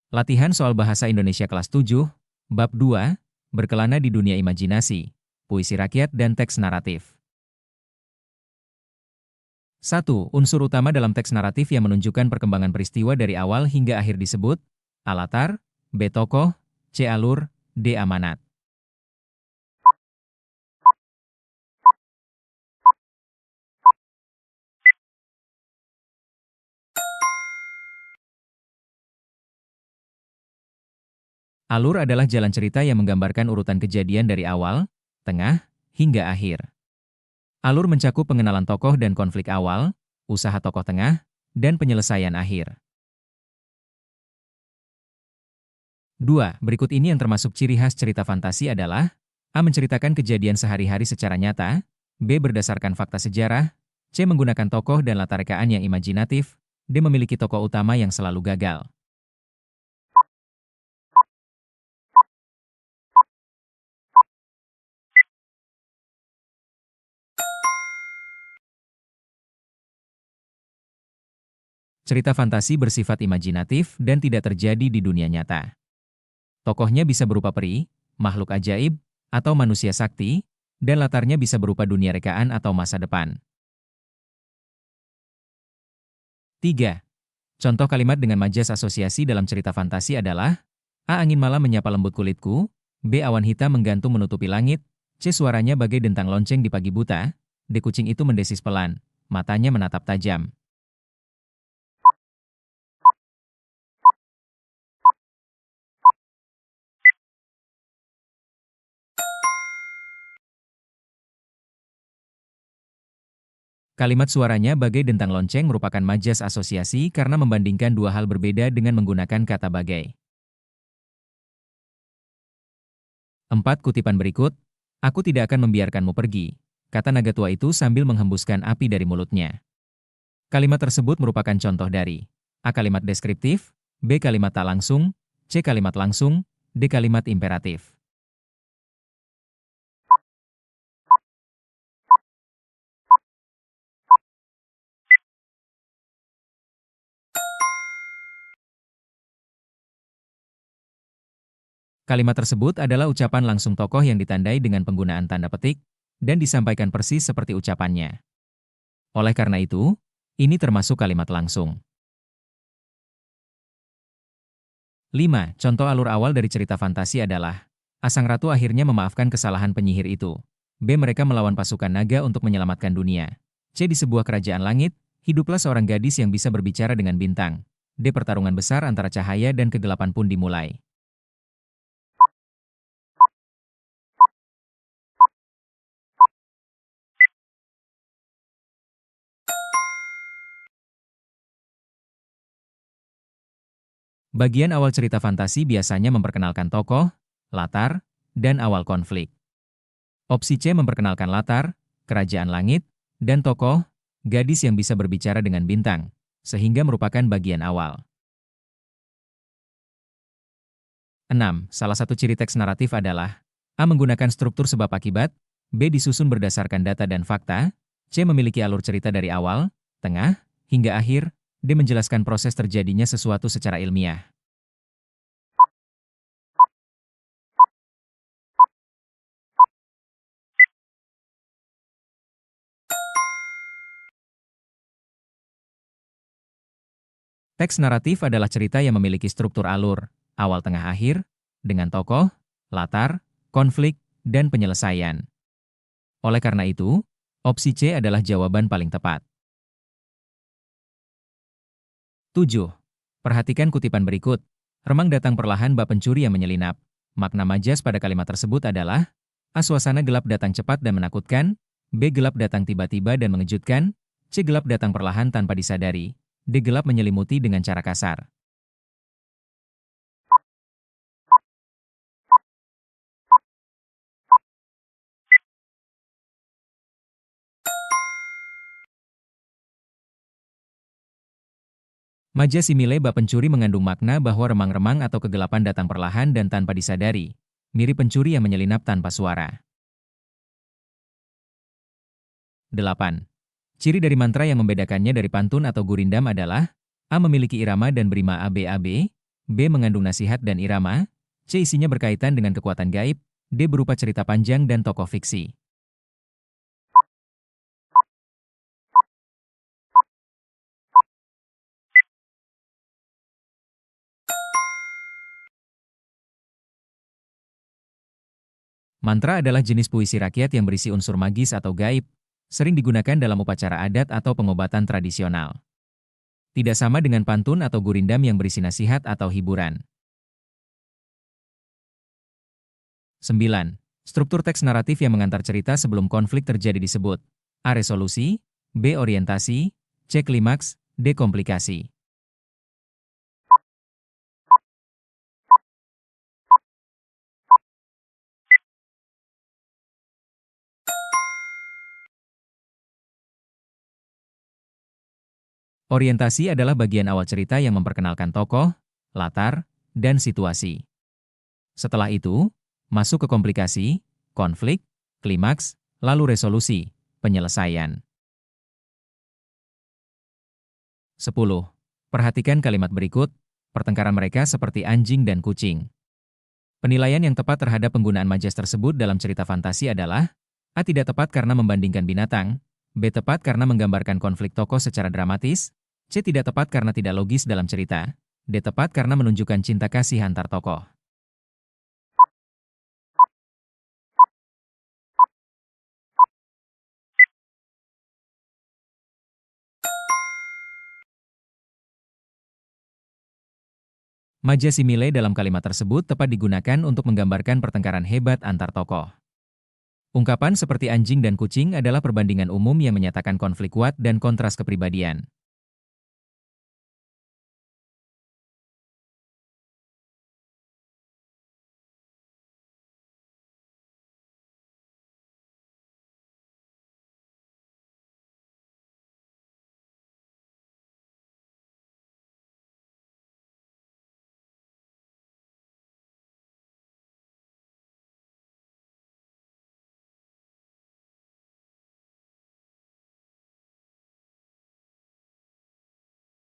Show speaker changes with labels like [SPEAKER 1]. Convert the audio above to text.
[SPEAKER 1] Latihan soal bahasa Indonesia kelas 7, bab 2, berkelana di dunia imajinasi, puisi rakyat dan teks naratif. 1. Unsur utama dalam teks naratif yang menunjukkan perkembangan peristiwa dari awal hingga akhir disebut A. Latar, B. Tokoh, C. Alur, D. Amanat. Alur adalah jalan cerita yang menggambarkan urutan kejadian dari awal, tengah, hingga akhir. Alur mencakup pengenalan tokoh dan konflik awal, usaha tokoh tengah, dan penyelesaian akhir. 2. Berikut ini yang termasuk ciri khas cerita fantasi adalah A. Menceritakan kejadian sehari-hari secara nyata, B. Berdasarkan fakta sejarah, C. Menggunakan tokoh dan latar rekaan yang imajinatif, D. Memiliki tokoh utama yang selalu gagal. Cerita fantasi bersifat imajinatif dan tidak terjadi di dunia nyata. Tokohnya bisa berupa peri, makhluk ajaib, atau manusia sakti, dan latarnya bisa berupa dunia rekaan atau masa depan. 3. Contoh kalimat dengan majas asosiasi dalam cerita fantasi adalah A. Angin malam menyapa lembut kulitku, B. Awan hitam menggantung menutupi langit, C. Suaranya bagai dentang lonceng di pagi buta, D. Kucing itu mendesis pelan, matanya menatap tajam. Kalimat suaranya bagai dentang lonceng merupakan majas asosiasi karena membandingkan dua hal berbeda dengan menggunakan kata bagai. 4. Kutipan berikut, "Aku tidak akan membiarkanmu pergi," kata naga tua itu sambil menghembuskan api dari mulutnya. Kalimat tersebut merupakan contoh dari A. Kalimat deskriptif, B. Kalimat tak langsung, C. Kalimat langsung, D. Kalimat imperatif. Kalimat tersebut adalah ucapan langsung tokoh yang ditandai dengan penggunaan tanda petik dan disampaikan persis seperti ucapannya. Oleh karena itu, ini termasuk kalimat langsung. 5. Contoh alur awal dari cerita fantasi adalah A. Sang ratu akhirnya memaafkan kesalahan penyihir itu. B. Mereka melawan pasukan naga untuk menyelamatkan dunia. C. Di sebuah kerajaan langit, hiduplah seorang gadis yang bisa berbicara dengan bintang. D. Pertarungan besar antara cahaya dan kegelapan pun dimulai. Bagian awal cerita fantasi biasanya memperkenalkan tokoh, latar, dan awal konflik. Opsi C memperkenalkan latar, kerajaan langit, dan tokoh, gadis yang bisa berbicara dengan bintang, sehingga merupakan bagian awal. 6. Salah satu ciri teks naratif adalah A. Menggunakan struktur sebab akibat, B. Disusun berdasarkan data dan fakta, C. Memiliki alur cerita dari awal, tengah, hingga akhir, D. Menjelaskan proses terjadinya sesuatu secara ilmiah. Teks naratif adalah cerita yang memiliki struktur alur, awal tengah akhir, dengan tokoh, latar, konflik, dan penyelesaian. Oleh karena itu, opsi C adalah jawaban paling tepat. 7. Perhatikan kutipan berikut. Remang datang perlahan bak pencuri yang menyelinap. Makna majas pada kalimat tersebut adalah A. Suasana gelap datang cepat dan menakutkan, B. Gelap datang tiba-tiba dan mengejutkan, C. Gelap datang perlahan tanpa disadari, D. Gelap menyelimuti dengan cara kasar. Majas simile bak pencuri mengandung makna bahwa remang-remang atau kegelapan datang perlahan dan tanpa disadari, mirip pencuri yang menyelinap tanpa suara. 8. Ciri dari mantra yang membedakannya dari pantun atau gurindam adalah A. Memiliki irama dan berima ABAB, B. Mengandung nasihat dan irama. C. Isinya berkaitan dengan kekuatan gaib. D. Berupa cerita panjang dan tokoh fiksi. Mantra adalah jenis puisi rakyat yang berisi unsur magis atau gaib, sering digunakan dalam upacara adat atau pengobatan tradisional. Tidak sama dengan pantun atau gurindam yang berisi nasihat atau hiburan. 9. Struktur teks naratif yang mengantar cerita sebelum konflik terjadi disebut A. Resolusi, B. Orientasi, C. Klimaks, D. Komplikasi. Orientasi adalah bagian awal cerita yang memperkenalkan tokoh, latar, dan situasi. Setelah itu, masuk ke komplikasi, konflik, klimaks, lalu resolusi, penyelesaian. 10. Perhatikan kalimat berikut, pertengkaran mereka seperti anjing dan kucing. Penilaian yang tepat terhadap penggunaan majas tersebut dalam cerita fantasi adalah A. Tidak tepat karena membandingkan binatang, B. Tepat karena menggambarkan konflik tokoh secara dramatis, C. Tidak tepat karena tidak logis dalam cerita, D. Tepat karena menunjukkan cinta kasih antar tokoh. Majas simile dalam kalimat tersebut tepat digunakan untuk menggambarkan pertengkaran hebat antar tokoh. Ungkapan seperti anjing dan kucing adalah perbandingan umum yang menyatakan konflik kuat dan kontras kepribadian.